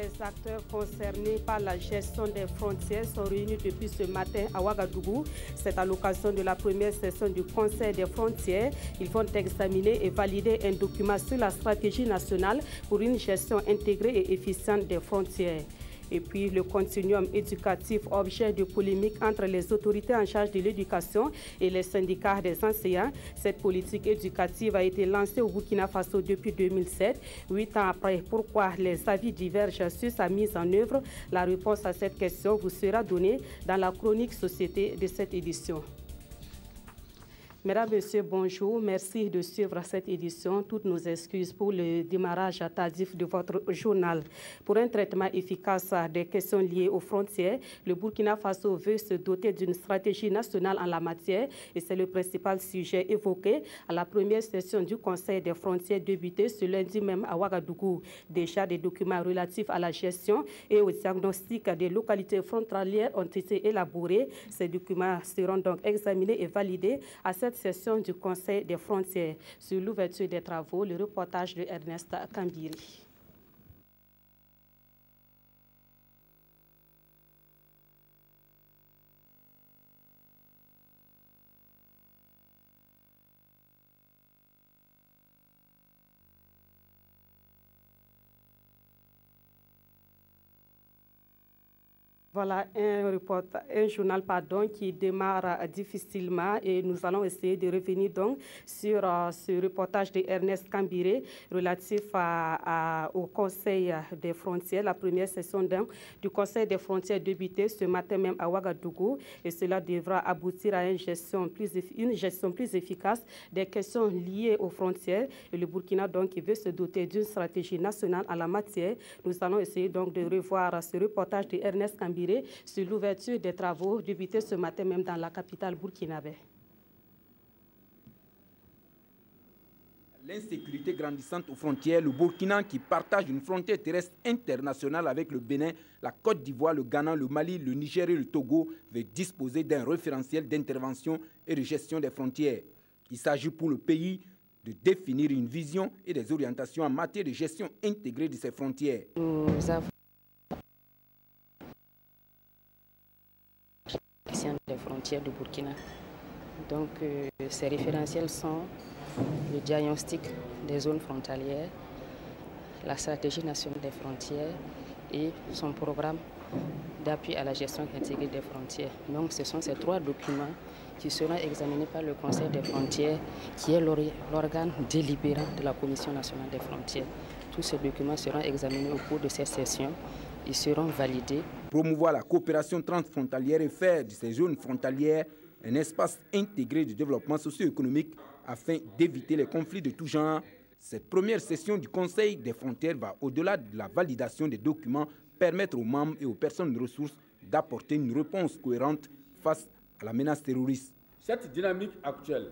Les acteurs concernés par la gestion des frontières sont réunis depuis ce matin à Ouagadougou. C'est à l'occasion de la première session du Conseil des frontières. Ils vont examiner et valider un document sur la stratégie nationale pour une gestion intégrée et efficiente des frontières. Et puis le continuum éducatif, objet de polémique entre les autorités en charge de l'éducation et les syndicats des enseignants. Cette politique éducative a été lancée au Burkina Faso depuis 2007. 8 ans après, pourquoi les avis divergent sur sa mise en œuvre? La réponse à cette question vous sera donnée dans la chronique Société de cette édition. Mesdames, Messieurs, bonjour. Merci de suivre cette édition. Toutes nos excuses pour le démarrage tardif de votre journal. Pour un traitement efficace des questions liées aux frontières, le Burkina Faso veut se doter d'une stratégie nationale en la matière et c'est le principal sujet évoqué à la première session du Conseil des frontières débutée ce lundi même à Ouagadougou. Déjà, des documents relatifs à la gestion et au diagnostic des localités frontalières ont été élaborés. Ces documents seront donc examinés et validés à cette session du Conseil des frontières. Sur l'ouverture des travaux, le reportage de Ernest Kambiri. Voilà un journal qui démarre difficilement et nous allons essayer de revenir donc sur ce reportage de Ernest Kambiré relatif au Conseil des frontières, la première session du Conseil des frontières débutée ce matin même à Ouagadougou et cela devra aboutir à une gestion plus efficace des questions liées aux frontières et le Burkina donc qui veut se doter d'une stratégie nationale en la matière. Nous allons essayer donc de revoir ce reportage de Ernest Kambiré sur l'ouverture des travaux débutés ce matin même dans la capitale burkinabé. L'insécurité grandissante aux frontières, le Burkina qui partage une frontière terrestre internationale avec le Bénin, la Côte d'Ivoire, le Ghana, le Mali, le Niger et le Togo veut disposer d'un référentiel d'intervention et de gestion des frontières. Il s'agit pour le pays de définir une vision et des orientations en matière de gestion intégrée de ces frontières. Nous avons des frontières du Burkina. Donc ces référentiels sont le diagnostic des zones frontalières, la stratégie nationale des frontières et son programme d'appui à la gestion intégrée des frontières. Donc ce sont ces trois documents qui seront examinés par le Conseil des frontières qui est l'organe délibérant de la Commission nationale des frontières. Tous ces documents seront examinés au cours de cette session. Ils seront validés. Promouvoir la coopération transfrontalière et faire de ces zones frontalières un espace intégré de développement socio-économique afin d'éviter les conflits de tout genre. Cette première session du Conseil des frontières va au-delà de la validation des documents, permettre aux membres et aux personnes de ressources d'apporter une réponse cohérente face à la menace terroriste. Cette dynamique actuelle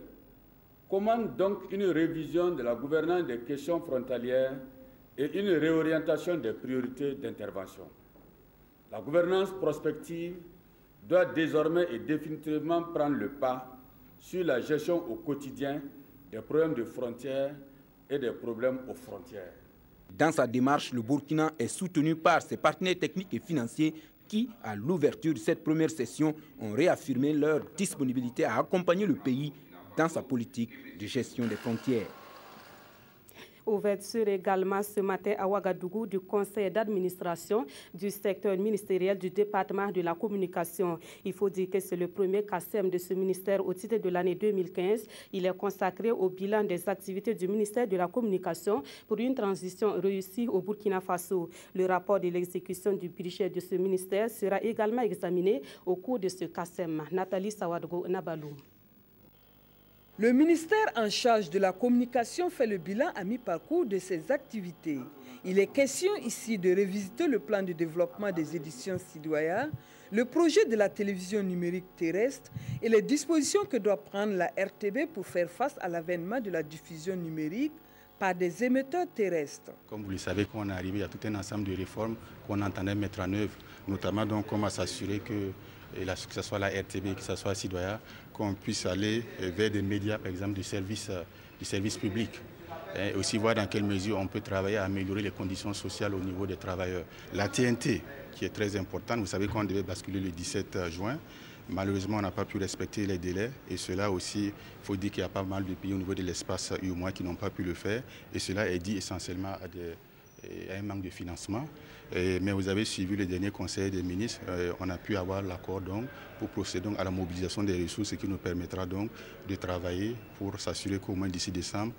commande donc une révision de la gouvernance des questions frontalières et une réorientation des priorités d'intervention. La gouvernance prospective doit désormais et définitivement prendre le pas sur la gestion au quotidien des problèmes de frontières et des problèmes aux frontières. Dans sa démarche, le Burkina est soutenu par ses partenaires techniques et financiers qui, à l'ouverture de cette première session, ont réaffirmé leur disponibilité à accompagner le pays dans sa politique de gestion des frontières. Ouverture également ce matin à Ouagadougou du conseil d'administration du secteur ministériel du département de la communication. Il faut dire que c'est le premier CACEM de ce ministère au titre de l'année 2015. Il est consacré au bilan des activités du ministère de la communication pour une transition réussie au Burkina Faso. Le rapport de l'exécution du budget de ce ministère sera également examiné au cours de ce CACEM. Nathalie Sawadgo Nabalou. Le ministère en charge de la communication fait le bilan à mi-parcours de ses activités. Il est question ici de revisiter le plan de développement des éditions Sidoya, le projet de la télévision numérique terrestre et les dispositions que doit prendre la RTB pour faire face à l'avènement de la diffusion numérique par des émetteurs terrestres. Comme vous le savez, quand on est arrivé, il y a tout un ensemble de réformes qu'on entendait mettre en œuvre, notamment donc comment s'assurer que ce soit la RTB, que ce soit Sidoya, qu'on puisse aller vers des médias, par exemple, du service public. et aussi voir dans quelle mesure on peut travailler à améliorer les conditions sociales au niveau des travailleurs. La TNT, qui est très importante, vous savez qu'on devait basculer le 17 juin. Malheureusement, on n'a pas pu respecter les délais et cela aussi, il faut dire qu'il y a pas mal de pays au niveau de l'espace UEMOA qui n'ont pas pu le faire et cela est dû essentiellement à un manque de financement. Mais vous avez suivi le dernier conseil des ministres, on a pu avoir l'accord donc pour procéder à la mobilisation des ressources, ce qui nous permettra donc de travailler pour s'assurer qu'au moins d'ici décembre,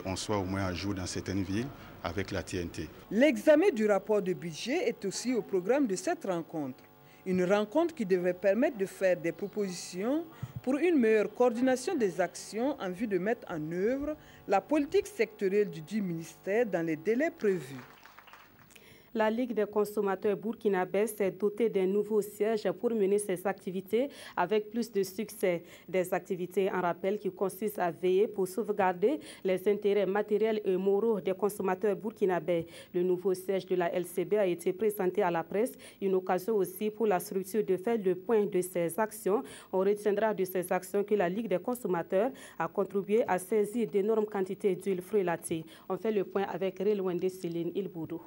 on soit au moins à jour dans certaines villes avec la TNT. L'examen du rapport de budget est aussi au programme de cette rencontre. Une rencontre qui devrait permettre de faire des propositions pour une meilleure coordination des actions en vue de mettre en œuvre la politique sectorielle du dit ministère dans les délais prévus. La Ligue des consommateurs burkinabé s'est dotée d'un nouveau siège pour mener ses activités avec plus de succès. Des activités en rappel qui consistent à veiller pour sauvegarder les intérêts matériels et moraux des consommateurs burkinabés. Le nouveau siège de la LCB a été présenté à la presse, une occasion aussi pour la structure de faire le point de ses actions. On retiendra de ces actions que la Ligue des consommateurs a contribué à saisir d'énormes quantités d'huile fruitée. On fait le point avec Relwende Céline Ilboudou.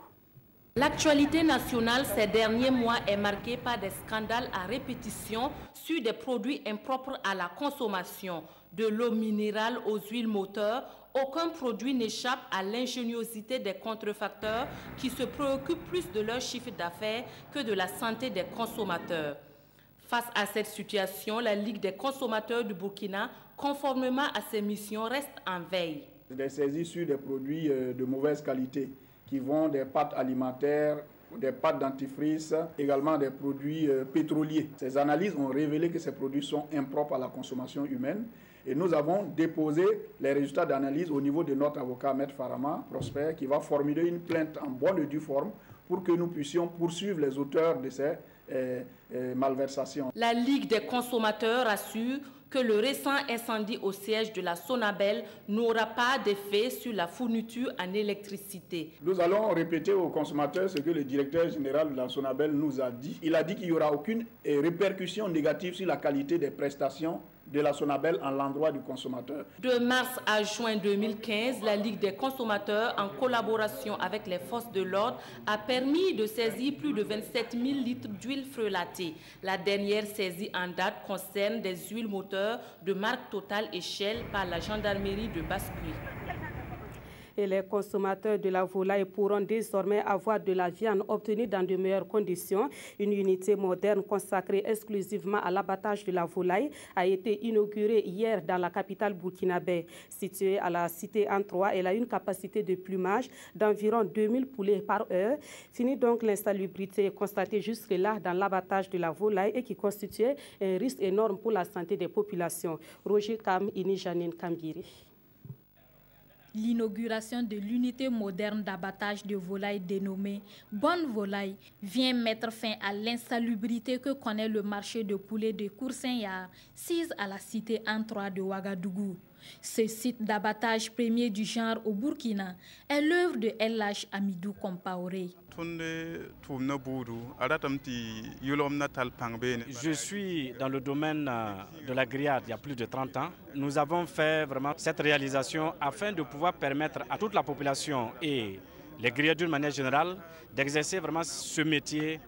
L'actualité nationale ces derniers mois est marquée par des scandales à répétition sur des produits impropres à la consommation. De l'eau minérale aux huiles moteurs, aucun produit n'échappe à l'ingéniosité des contrefacteurs qui se préoccupent plus de leur chiffre d'affaires que de la santé des consommateurs. Face à cette situation, la Ligue des consommateurs du Burkina, conformément à ses missions, reste en veille. Des saisies sur des produits de mauvaise qualité, qui vont des pâtes alimentaires, des pâtes dentifrice, également des produits pétroliers. Ces analyses ont révélé que ces produits sont impropres à la consommation humaine et nous avons déposé les résultats d'analyse au niveau de notre avocat Maître Farama Prosper qui va formuler une plainte en bonne et due forme pour que nous puissions poursuivre les auteurs de ces malversations. La Ligue des consommateurs assure que le récent incendie au siège de la Sonabel n'aura pas d'effet sur la fourniture en électricité. Nous allons répéter aux consommateurs ce que le directeur général de la Sonabel nous a dit. Il a dit qu'il n'y aura aucune répercussion négative sur la qualité des prestations de la Sonabel en l'endroit du consommateur. De mars à juin 2015, la Ligue des consommateurs, en collaboration avec les forces de l'ordre, a permis de saisir plus de 27 000 litres d'huile fruitée. La dernière saisie en date concerne des huiles moteurs de marque Total et Shell par la gendarmerie de Basse-Cuire. Et les consommateurs de la volaille pourront désormais avoir de la viande obtenue dans de meilleures conditions. Une unité moderne consacrée exclusivement à l'abattage de la volaille a été inaugurée hier dans la capitale burkinabé. Située à la cité An-3, elle a une capacité de plumage d'environ 2000 poulets par heure. Fini donc l'insalubrité constatée jusque-là dans l'abattage de la volaille et qui constituait un risque énorme pour la santé des populations. Roger Kam, Ini Janine Kambiri. L'inauguration de l'unité moderne d'abattage de volailles dénommée Bonne Volaille vient mettre fin à l'insalubrité que connaît le marché de poulets de Koursenyaar, sise à la cité An-3 de Ouagadougou. Ce site d'abattage premier du genre au Burkina est l'œuvre de El-Haj Amidou Compaoré. Je suis dans le domaine de la grillade il y a plus de 30 ans. Nous avons fait vraiment cette réalisation afin de pouvoir permettre à toute la population et les grillades d'une manière générale d'exercer vraiment ce métier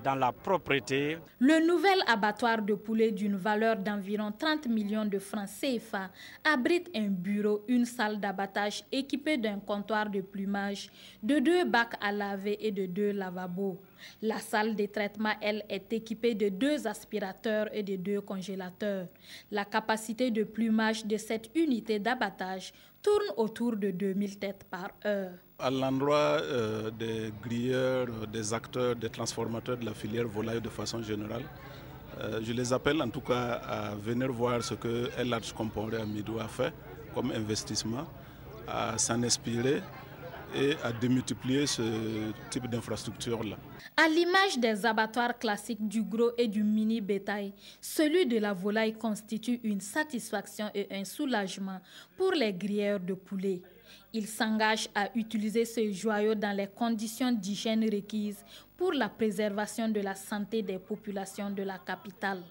dans la propreté. Le nouvel abattoir de poulet d'une valeur d'environ 30 millions de francs CFA abrite un bureau, une salle d'abattage équipée d'un comptoir de plumage, de 2 bacs à laver et de 2 lavabos. La salle de traitement, elle, est équipée de 2 aspirateurs et de 2 congélateurs. La capacité de plumage de cette unité d'abattage tourne autour de 2000 têtes par heure. À l'endroit des grilleurs, des acteurs, des transformateurs de la filière volaille de façon générale, je les appelle en tout cas à venir voir ce que El-Haj Compaoré Amidou a fait comme investissement, à s'en inspirer et à démultiplier ce type d'infrastructure-là. À l'image des abattoirs classiques du gros et du mini bétail, celui de la volaille constitue une satisfaction et un soulagement pour les grilleurs de poulets. Ils s'engagent à utiliser ce joyau dans les conditions d'hygiène requises pour la préservation de la santé des populations de la capitale.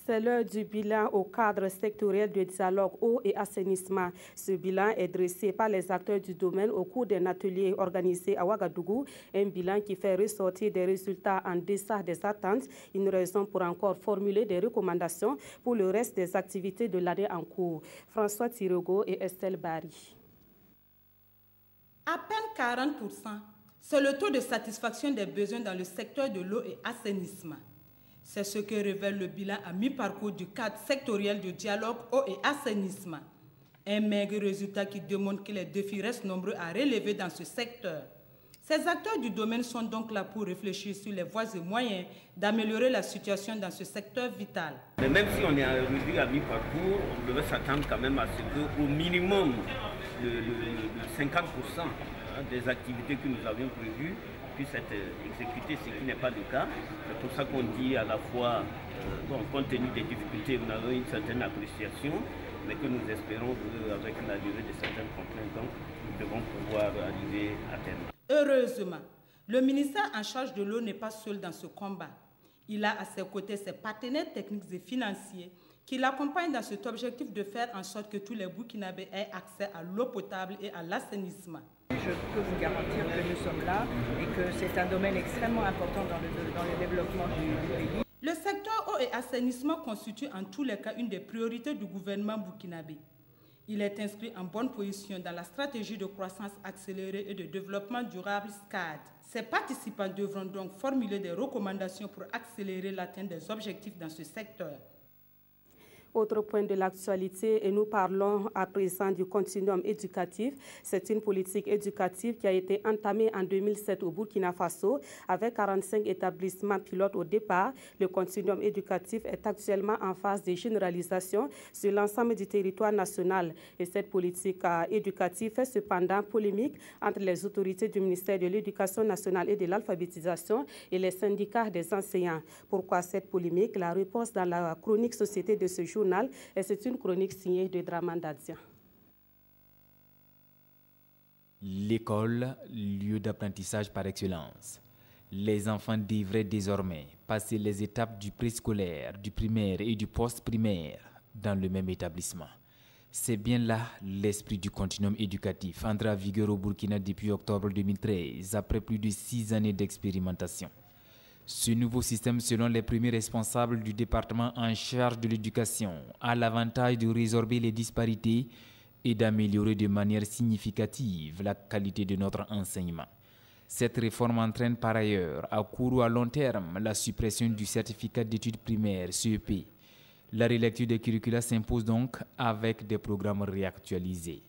C'est l'heure du bilan au cadre sectoriel de dialogue eau et assainissement. Ce bilan est dressé par les acteurs du domaine au cours d'un atelier organisé à Ouagadougou. Un bilan qui fait ressortir des résultats en deçà des attentes. Une raison pour encore formuler des recommandations pour le reste des activités de l'année en cours. François Tirego et Estelle Barry. À peine 40%, c'est le taux de satisfaction des besoins dans le secteur de l'eau et assainissement. C'est ce que révèle le bilan à mi-parcours du cadre sectoriel de dialogue eau et assainissement. Un maigre résultat qui démontre que les défis restent nombreux à relever dans ce secteur. Ces acteurs du domaine sont donc là pour réfléchir sur les voies et moyens d'améliorer la situation dans ce secteur vital. Mais même si on est arrivé à mi-parcours, on devait s'attendre quand même à ce qu'au minimum le 50% des activités que nous avions prévues puissent être exécutées, ce qui n'est pas le cas. C'est pour ça qu'on dit à la fois, compte tenu des difficultés, nous avons une certaine appréciation, mais que nous espérons qu'avec la levée de certaines contraintes, nous devons pouvoir arriver à terme. Heureusement, le ministère en charge de l'eau n'est pas seul dans ce combat. Il a à ses côtés ses partenaires techniques et financiers qui l'accompagnent dans cet objectif de faire en sorte que tous les Burkinabés aient accès à l'eau potable et à l'assainissement. Je peux vous garantir que nous sommes là et que c'est un domaine extrêmement important dans le développement du pays. Le secteur eau et assainissement constitue en tous les cas une des priorités du gouvernement burkinabé. Il est inscrit en bonne position dans la stratégie de croissance accélérée et de développement durable SCAD. Ces participants devront donc formuler des recommandations pour accélérer l'atteinte des objectifs dans ce secteur. Autre point de l'actualité, et nous parlons à présent du continuum éducatif. C'est une politique éducative qui a été entamée en 2007 au Burkina Faso avec 45 établissements pilotes au départ. Le continuum éducatif est actuellement en phase de généralisation sur l'ensemble du territoire national. Et cette politique éducative fait cependant polémique entre les autorités du ministère de l'Éducation nationale et de l'alphabétisation et les syndicats des enseignants. Pourquoi cette polémique? La réponse dans la chronique Société de ce jour. Et c'est une chronique signée de Draman Dadia. L'école, lieu d'apprentissage par excellence. Les enfants devraient désormais passer les étapes du préscolaire, du primaire et du post-primaire dans le même établissement. C'est bien là l'esprit du continuum éducatif entré en vigueur au Burkina depuis octobre 2013, après plus de 6 années d'expérimentation. Ce nouveau système, selon les premiers responsables du département en charge de l'éducation, a l'avantage de résorber les disparités et d'améliorer de manière significative la qualité de notre enseignement. Cette réforme entraîne par ailleurs, à court ou à long terme, la suppression du certificat d'études primaires, CEP. La relecture des curricula s'impose donc avec des programmes réactualisés.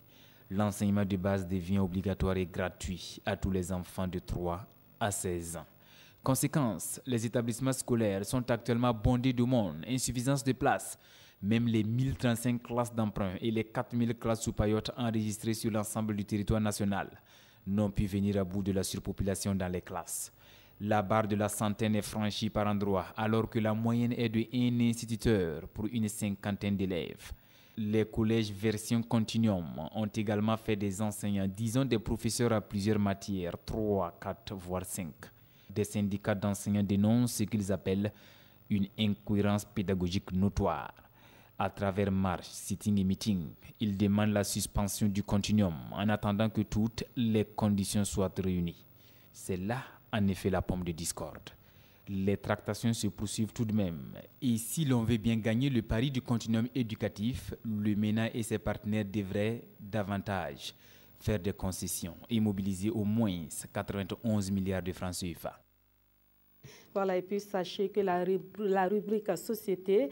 L'enseignement de base devient obligatoire et gratuit à tous les enfants de 3 à 16 ans. Conséquence, les établissements scolaires sont actuellement bondés de monde, insuffisance de places. Même les 1035 classes d'emprunt et les 4000 classes sous paillotte enregistrées sur l'ensemble du territoire national n'ont pu venir à bout de la surpopulation dans les classes. La barre de la centaine est franchie par endroits, alors que la moyenne est de 1 instituteur pour une 50aine d'élèves. Les collèges version continuum ont également fait des enseignants, disons des professeurs à plusieurs matières, 3, 4, voire 5. Des syndicats d'enseignants dénoncent ce qu'ils appellent une incohérence pédagogique notoire. À travers marches, sitting et meetings, ils demandent la suspension du continuum en attendant que toutes les conditions soient réunies. C'est là, en effet, la pomme de discorde. Les tractations se poursuivent tout de même. Et si l'on veut bien gagner le pari du continuum éducatif, le MENA et ses partenaires devraient davantage faire des concessions et mobiliser au moins 91 milliards de francs CFA. Voilà, et puis sachez que la rubrique Société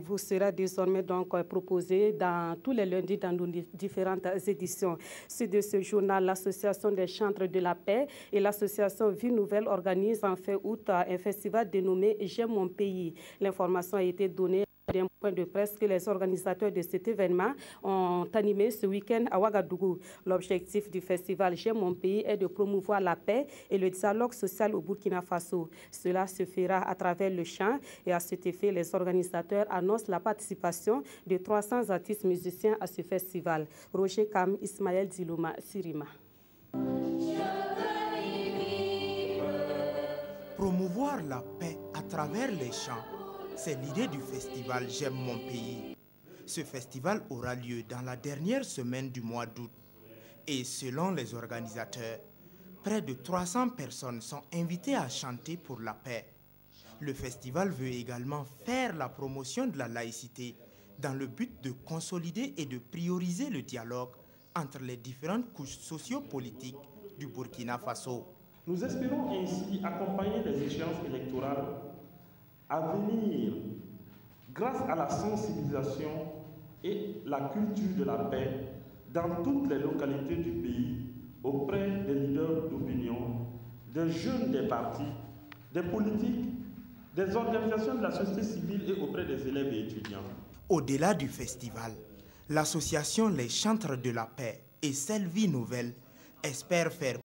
vous sera désormais donc proposée dans tous les lundis dans nos différentes éditions. Sur de ce journal, l'Association des chantres de la paix et l'Association Vie Nouvelle organisent en fin août un festival dénommé J'aime mon pays. L'information a été donnée d'un point de presse que les organisateurs de cet événement ont animé ce week-end à Ouagadougou. L'objectif du festival J'aime mon pays est de promouvoir la paix et le dialogue social au Burkina Faso. Cela se fera à travers le chant et à cet effet, les organisateurs annoncent la participation de 300 artistes musiciens à ce festival. Roger Kam, Ismaël Dilouma, Sirima. Promouvoir la paix à travers les chants, C'est l'idée du festival J'aime mon pays. Ce festival aura lieu dans la dernière semaine du mois d'août. Et selon les organisateurs, près de 300 personnes sont invitées à chanter pour la paix. Le festival veut également faire la promotion de la laïcité dans le but de consolider et de prioriser le dialogue entre les différentes couches sociopolitiques du Burkina Faso. Nous espérons ainsi accompagner les échéances électorales à venir grâce à la sensibilisation et la culture de la paix dans toutes les localités du pays auprès des leaders d'opinion, des jeunes des partis, des politiques, des organisations de la société civile et auprès des élèves et étudiants. Au-delà du festival, l'association Les Chantres de la Paix et Celle Vie Nouvelle espère faire